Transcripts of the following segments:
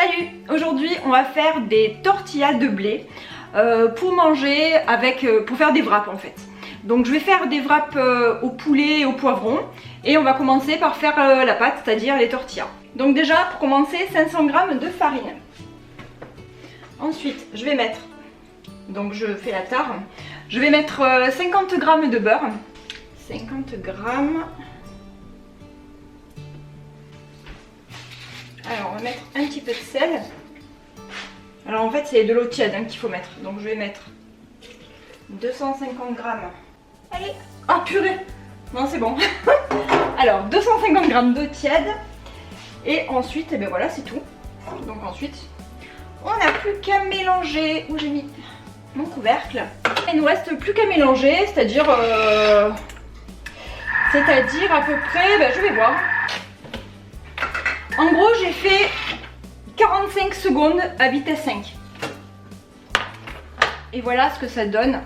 Salut! Aujourd'hui on va faire des tortillas de blé pour manger pour faire des wraps en fait. Donc je vais faire des wraps au poulet et au poivron et on va commencer par faire la pâte, c'est-à-dire les tortillas. Donc déjà pour commencer 500 g de farine. Ensuite je vais mettre, donc je fais la tare, je vais mettre 50 g de beurre. 50 g. Alors on va mettre un petit peu de sel. Alors en fait c'est de l'eau tiède qu'il faut mettre. Donc je vais mettre 250 g. Allez, ah purée. Non c'est bon. Alors 250 g d'eau tiède. Et ensuite, et ben voilà c'est tout. Donc ensuite, on n'a plus qu'à mélanger. Où j'ai mis mon couvercle. Il nous reste plus qu'à mélanger, c'est-à-dire à peu près, ben, je vais voir. En gros, j'ai fait 45 secondes à vitesse 5. Et voilà ce que ça donne.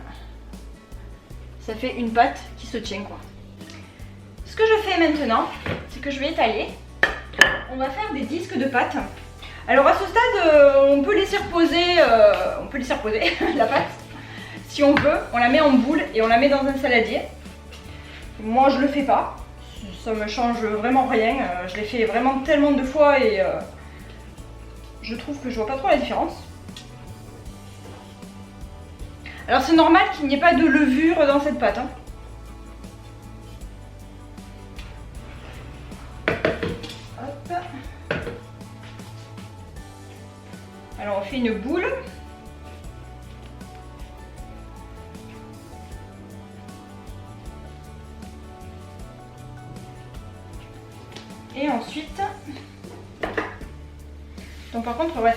Ça fait une pâte qui se tient quoi. Ce que je fais maintenant, c'est que je vais étaler. On va faire des disques de pâte. Alors à ce stade, on peut laisser reposer, la pâte. Si on veut, on la met en boule et on la met dans un saladier. Moi, je le fais pas. Ça me change vraiment rien, je l'ai fait vraiment tellement de fois et je trouve que je vois pas trop la différence. Alors c'est normal qu'il n'y ait pas de levure dans cette pâte. Hop. Alors on fait une boule. Et ensuite, donc par contre, ouais,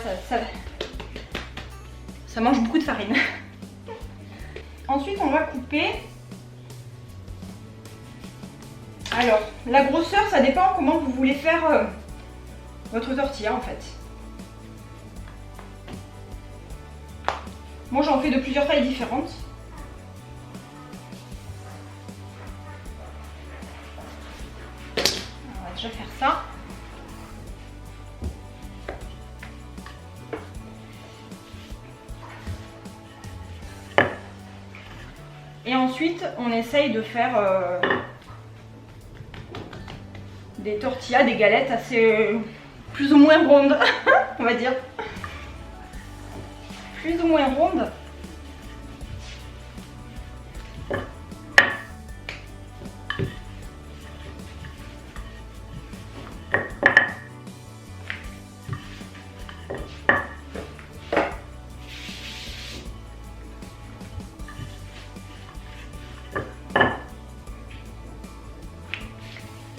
ça mange beaucoup de farine. Ensuite, on va couper. Alors, la grosseur, ça dépend comment vous voulez faire votre tortilla en fait. Moi, j'en fais de plusieurs tailles différentes. Déjà faire ça. Et ensuite on essaye de faire des tortillas, des galettes assez plus ou moins rondes, on va dire. Plus ou moins rondes.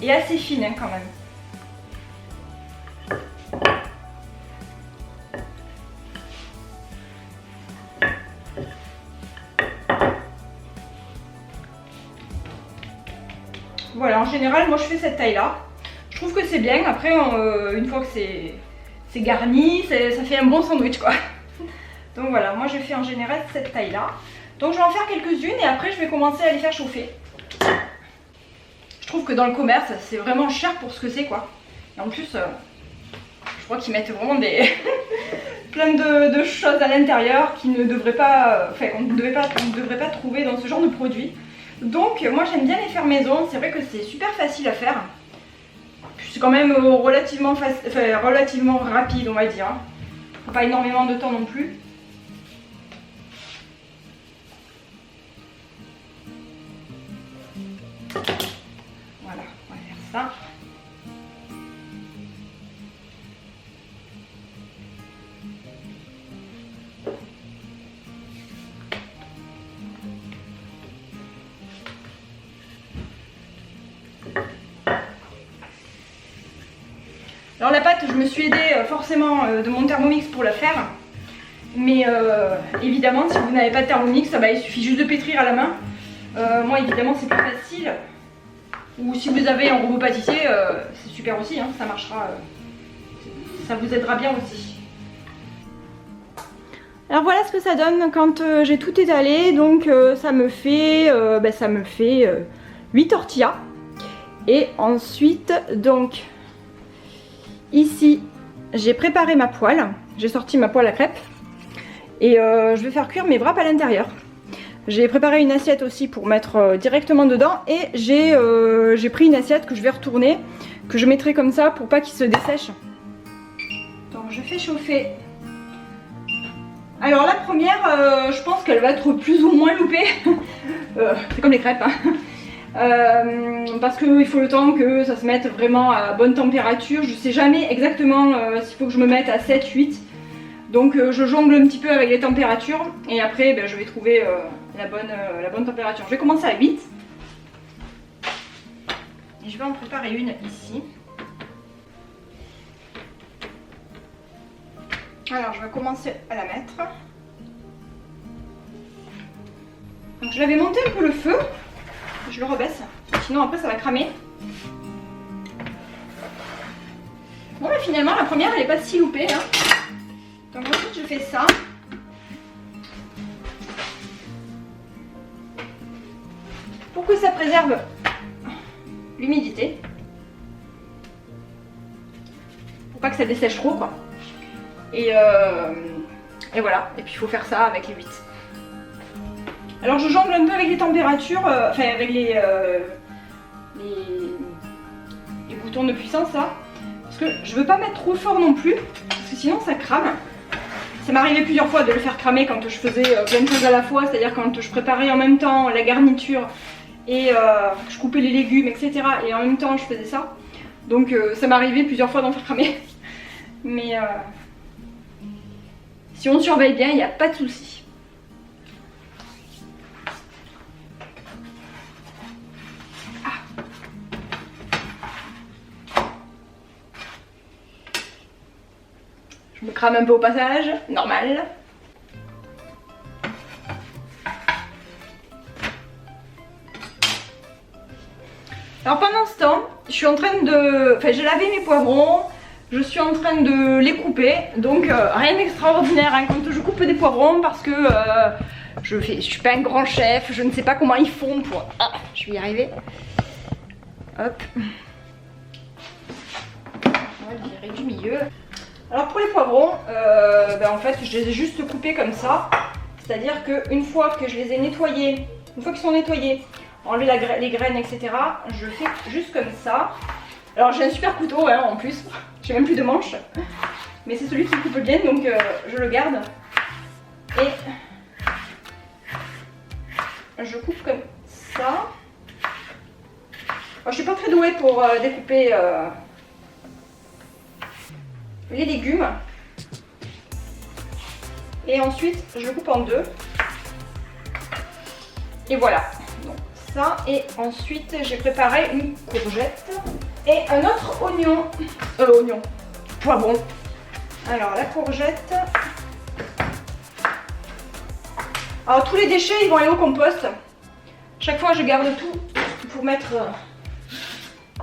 Et assez fine quand même. Voilà, en général, moi je fais cette taille-là. Je trouve que c'est bien. Après, une fois que c'est garni, ça fait un bon sandwich quoi. Donc voilà, moi je fais en général cette taille-là. Donc je vais en faire quelques-unes et après je vais commencer à les faire chauffer. Je trouve que dans le commerce, c'est vraiment cher pour ce que c'est quoi. Et en plus, je crois qu'ils mettent vraiment plein de choses à l'intérieur qui ne devraient pas, qu'on ne devrait pas trouver dans ce genre de produit. Donc moi j'aime bien les faire maison. C'est vrai que c'est super facile à faire. C'est quand même relativement rapide on va dire. Pas énormément de temps non plus. Voilà, on va faire ça. Alors la pâte, je me suis aidée forcément de mon Thermomix pour la faire. Mais évidemment, si vous n'avez pas de Thermomix, il suffit juste de pétrir à la main. Moi évidemment c'est plus facile. Ou si vous avez un robot pâtissier, c'est super aussi, ça marchera, ça vous aidera bien aussi. Alors voilà ce que ça donne quand j'ai tout étalé. Donc ça me fait 8 tortillas. Et ensuite donc ici j'ai préparé ma poêle. J'ai sorti ma poêle à crêpes. Et je vais faire cuire mes wraps à l'intérieur. J'ai préparé une assiette aussi pour mettre directement dedans. Et j'ai pris une assiette que je vais retourner, que je mettrai comme ça pour pas qu'il se dessèche. Donc je fais chauffer. Alors la première, je pense qu'elle va être plus ou moins loupée. C'est comme les crêpes. Hein. Parce qu'il faut le temps que ça se mette vraiment à bonne température. Je sais jamais exactement s'il faut que je me mette à 7, 8. Donc je jongle un petit peu avec les températures. Et après ben, je vais trouver la bonne température. Je vais commencer à 8. Et je vais en préparer une ici. Alors je vais commencer à la mettre. Donc je l'avais monté un peu le feu. Je le rebaisse. Sinon après ça va cramer. Bon mais finalement la première elle n'est pas si loupée. Hein. Donc ensuite je fais ça. Pour que ça préserve l'humidité. Pour pas que ça dessèche trop quoi. Et voilà. Et puis il faut faire ça avec les 8. Alors je jongle un peu avec les températures, enfin avec les boutons de puissance là. Parce que je veux pas mettre trop fort non plus. Parce que sinon ça crame. Ça m'arrivait plusieurs fois de le faire cramer quand je faisais plein de choses à la fois. C'est-à-dire quand je préparais en même temps la garniture et je coupais les légumes, etc. Et en même temps je faisais ça. Donc ça m'arrivait plusieurs fois d'en faire cramer. Mais si on surveille bien, il n'y a pas de souci. Ah. Je me crame un peu au passage, normal. Alors pendant ce temps, je suis en train de... Enfin, j'ai lavé mes poivrons. Je suis en train de les couper, donc rien d'extraordinaire hein, quand je coupe des poivrons parce que je suis pas un grand chef, je ne sais pas comment ils font pour... Ah, je vais y arriver. Hop. On va le virer du milieu. Alors pour les poivrons, en fait je les ai juste coupés comme ça. C'est-à-dire qu'une fois que je les ai nettoyés, une fois qu'ils sont nettoyés, enlever les graines, etc. Je fais juste comme ça. Alors j'ai un super couteau hein, en plus. J'ai même plus de manche, mais c'est celui qui coupe bien, donc je le garde. Et je coupe comme ça. Alors, je suis pas très douée pour découper les légumes. Et ensuite, je coupe en deux. Et voilà. Donc ça, et ensuite, j'ai préparé une courgette. Et un autre oignon, poivron. Alors la courgette. Alors tous les déchets ils vont aller au compost. Chaque fois je garde tout pour mettre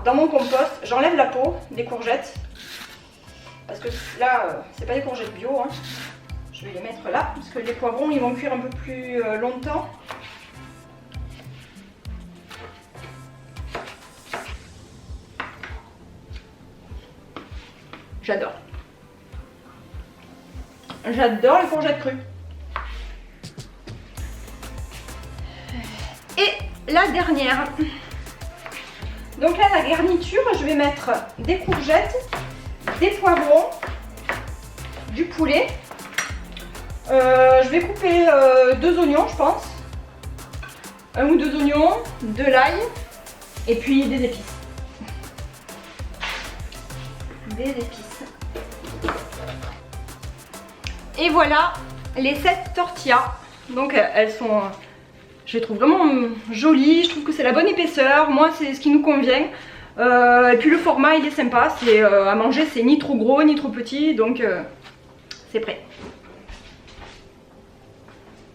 dans mon compost. J'enlève la peau des courgettes. Parce que là c'est pas des courgettes bio. Hein. Je vais les mettre là parce que les poivrons ils vont cuire un peu plus longtemps. J'adore. J'adore les courgettes crues. Et la dernière. Donc là, la garniture, je vais mettre des courgettes, des poivrons, du poulet. Je vais couper 2 oignons, je pense. 1 ou 2 oignons, de l'ail et puis des épices. Des épices. Et voilà les 7 tortillas. Donc elles sont, je les trouve vraiment jolies. Je trouve que c'est la bonne épaisseur. Moi c'est ce qui nous convient. Et puis le format il est sympa. C'est à manger, c'est ni trop gros ni trop petit. Donc c'est prêt.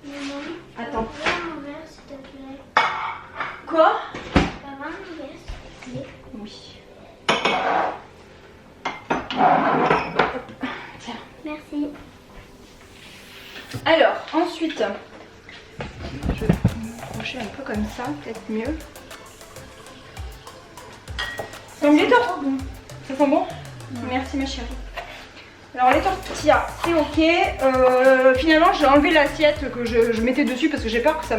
Maman, Attends. un verre s'il te plaît. Quoi? Maman, un verre s'il te plaît. Oui. Tiens. Merci. Alors, ensuite, je vais m'approcher un peu comme ça, peut-être mieux. Donc les tortillas, ça sent bon? Merci ma chérie. Alors les tortillas, c'est ok. Finalement, j'ai enlevé l'assiette que je mettais dessus parce que j'ai peur que ça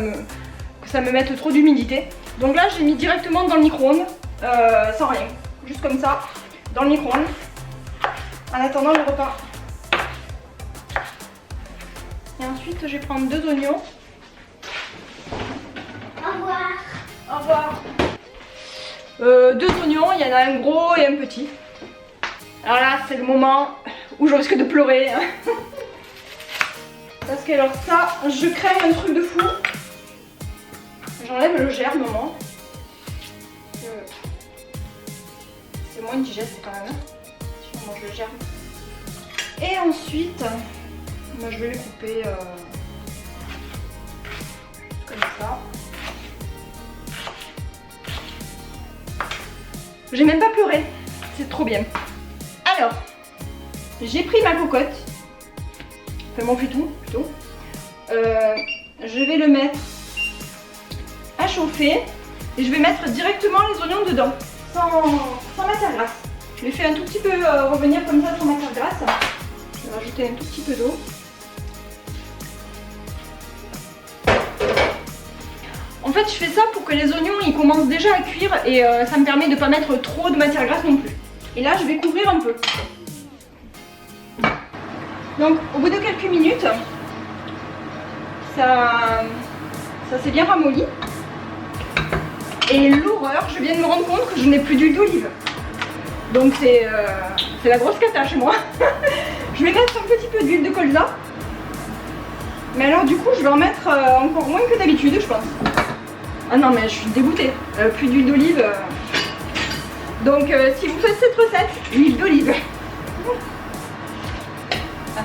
me mette trop d'humidité. Donc là, j'ai mis directement dans le micro-ondes, sans rien. Juste comme ça, dans le micro-ondes. En attendant le repas. Et ensuite, je vais prendre 2 oignons. Au revoir. Au revoir. 2 oignons, il y en a un gros et un petit. Alors là, c'est le moment où je risque de pleurer. Hein. Parce que alors ça, je crème un truc de fou. J'enlève le germe, moment. C'est moins digeste quand même. Si on mange le germe. Et ensuite, moi, je vais les couper comme ça. J'ai même pas pleuré. C'est trop bien. Alors, j'ai pris ma cocotte. Enfin mon plutôt. Je vais le mettre à chauffer et je vais mettre directement les oignons dedans, sans matière grasse. Je les fais un tout petit peu revenir comme ça sans matière grasse. Je vais rajouter un tout petit peu d'eau. En fait, je fais ça pour que les oignons ils commencent déjà à cuire et ça me permet de ne pas mettre trop de matière grasse non plus. Et là, je vais couvrir un peu. Donc, au bout de quelques minutes, ça s'est bien ramolli. Et l'horreur, je viens de me rendre compte que je n'ai plus d'huile d'olive. Donc c'est la grosse cata chez moi. Je vais mettre un petit peu d'huile de colza. Mais alors du coup, je vais en mettre encore moins que d'habitude, je pense. Ah non, mais je suis dégoûtée. Plus d'huile d'olive. Donc si vous faites cette recette, huile d'olive. Ah,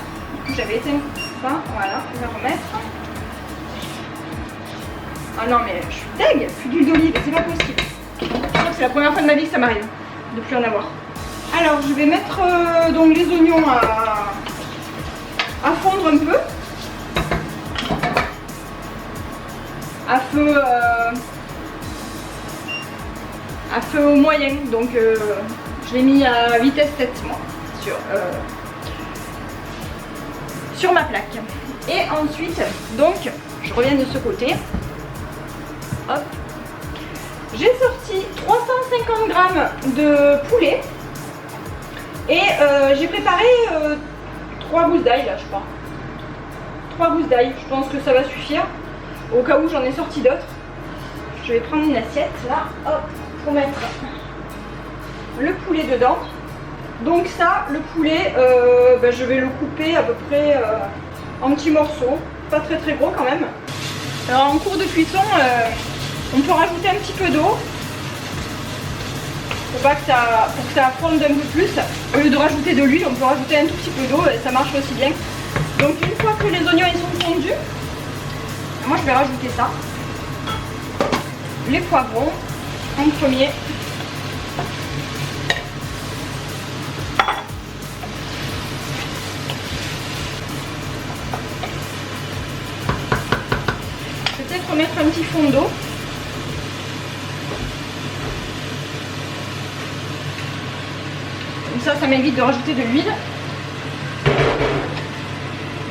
j'avais éteint ça, voilà, je vais remettre. Ah non mais je suis deg, plus d'huile d'olive, c'est pas possible. Je crois que c'est la première fois de ma vie que ça m'arrive, de plus en avoir. Alors je vais mettre donc les oignons à fondre un peu. À feu moyen, donc je l'ai mis à vitesse 7 moi, sur ma plaque. Et ensuite, donc, je reviens de ce côté. Hop. J'ai sorti 350 grammes de poulet et j'ai préparé 3 gousses d'ail là, je crois. 3 gousses d'ail, je pense que ça va suffire. Au cas où j'en ai sorti d'autres. Je vais prendre une assiette là, hop, pour mettre le poulet dedans. Donc ça, le poulet, je vais le couper à peu près en petits morceaux, pas très très gros quand même. Alors en cours de cuisson, on peut rajouter un petit peu d'eau pour que ça fonde un peu plus. Au lieu de rajouter de l'huile, on peut rajouter un tout petit peu d'eau et ça marche aussi bien. Donc une fois que les oignons ils sont fondus, moi je vais rajouter ça. Les poivrons en premier. Peut-être mettre un petit fond d'eau. Comme ça m'évite de rajouter de l'huile.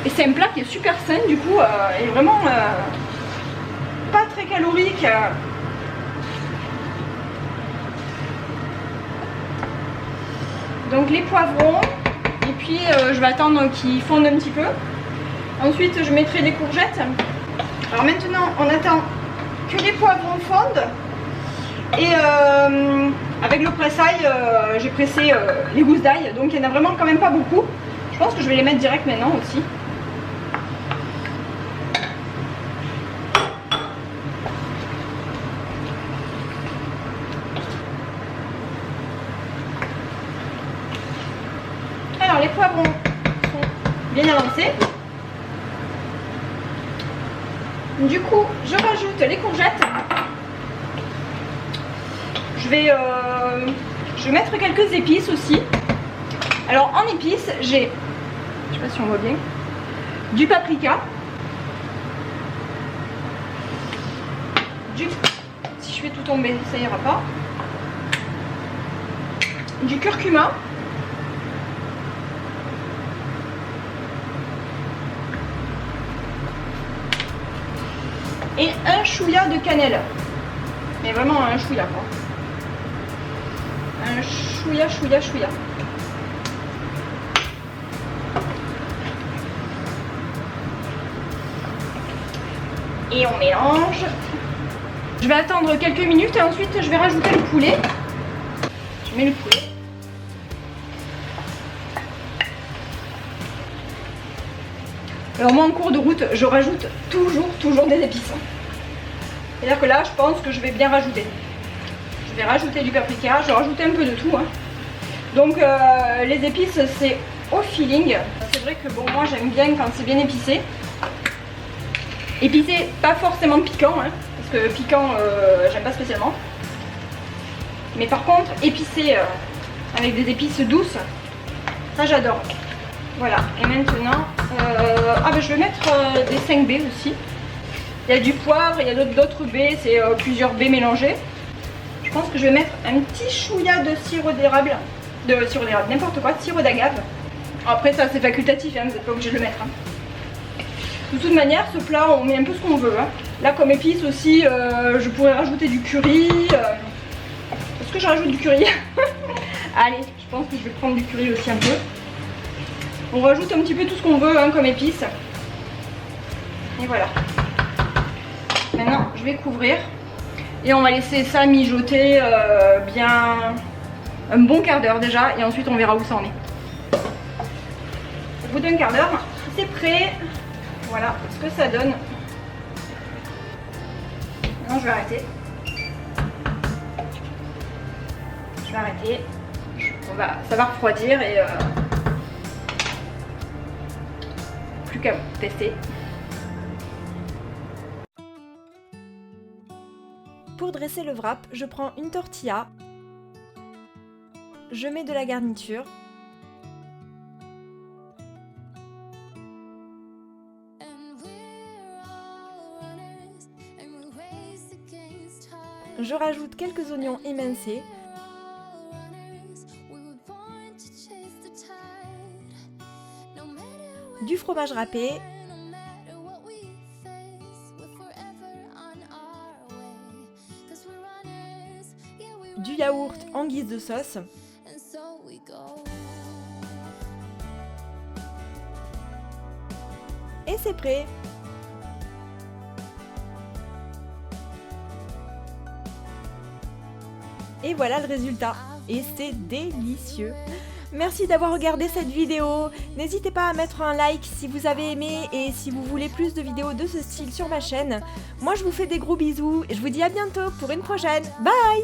Et c'est un plat qui est super sain du coup, et vraiment pas très calorique. Donc les poivrons, et puis je vais attendre qu'ils fondent un petit peu. Ensuite je mettrai les courgettes. Alors maintenant on attend que les poivrons fondent. Et avec le presse-ail, j'ai pressé les gousses d'ail, donc il n'y en a vraiment quand même pas beaucoup. Je pense que je vais les mettre direct maintenant aussi. Alors les poivrons sont bien avancés. Du coup, je rajoute les courgettes. Je vais mettre quelques épices aussi. Alors en épices, j'ai, je sais pas si on voit bien, du paprika, si je fais tout tomber, ça ira pas, du curcuma, et un chouïa de cannelle. Mais vraiment un chouïa quoi. Un chouïa. Et on mélange. Je vais attendre quelques minutes et ensuite je vais rajouter le poulet. Je mets le poulet. Alors moi en cours de route, je rajoute toujours des épices. C'est-à-dire que là, je pense que je vais bien rajouter. Je vais rajouter du paprika, je vais rajouter un peu de tout. Hein. Donc les épices, c'est au feeling. C'est vrai que bon, moi j'aime bien quand c'est bien épicé. Épicé, pas forcément piquant, hein, parce que piquant, j'aime pas spécialement. Mais par contre, épicé avec des épices douces, ça j'adore. Voilà, et maintenant, je vais mettre des 5 baies aussi. Il y a du poivre, il y a d'autres baies, c'est plusieurs baies mélangées. Je pense que je vais mettre un petit chouïa de sirop d'érable, n'importe quoi, sirop d'agave. Après ça c'est facultatif, hein, vous n'êtes pas obligé de le mettre. Hein. De toute manière, ce plat, on met un peu ce qu'on veut. Hein. Là, comme épice aussi, je pourrais rajouter du curry. Est-ce que je rajoute du curry? Allez, je pense que je vais prendre du curry aussi un peu. On rajoute un petit peu tout ce qu'on veut hein, comme épice. Et voilà. Maintenant, je vais couvrir. Et on va laisser ça mijoter bien un bon quart d'heure déjà. Et ensuite, on verra où ça en est. Au bout d'un quart d'heure, c'est prêt. Voilà ce que ça donne. Maintenant, je vais arrêter. Ça va refroidir et plus qu'à tester. Pour dresser le wrap, je prends une tortilla, je mets de la garniture, je rajoute quelques oignons émincés, du fromage râpé, du yaourt en guise de sauce, et c'est prêt. Et voilà le résultat, et c'est délicieux. Merci d'avoir regardé cette vidéo. N'hésitez pas à mettre un like si vous avez aimé et si vous voulez plus de vidéos de ce style sur ma chaîne. Moi je vous fais des gros bisous et je vous dis à bientôt pour une prochaine. Bye!